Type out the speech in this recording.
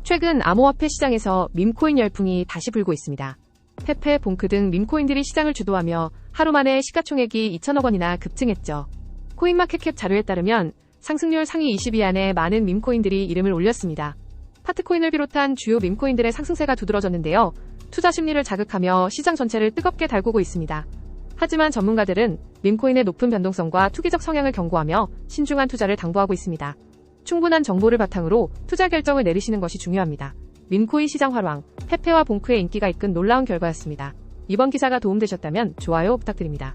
최근 암호화폐 시장에서 밈코인 열풍이 다시 불고 있습니다. 페페, 봉크 등 밈코인들이 시장을 주도하며 하루 만에 시가총액이 2천억 원이나 급증했죠. 코인마켓캡 자료에 따르면 상승률 상위 20위 안에 많은 밈코인들이 이름을 올렸습니다. 파트코인을 비롯한 주요 밈코인들의 상승세가 두드러졌는데요. 투자 심리를 자극하며 시장 전체를 뜨겁게 달구고 있습니다. 하지만 전문가들은 밈코인의 높은 변동성과 투기적 성향을 경고하며 신중한 투자를 당부하고 있습니다. 충분한 정보를 바탕으로 투자 결정을 내리시는 것이 중요합니다. 밈코인 시장 활황, 페페와 봉크의 인기가 이끈 놀라운 결과였습니다. 이번 기사가 도움되셨다면 좋아요 부탁드립니다.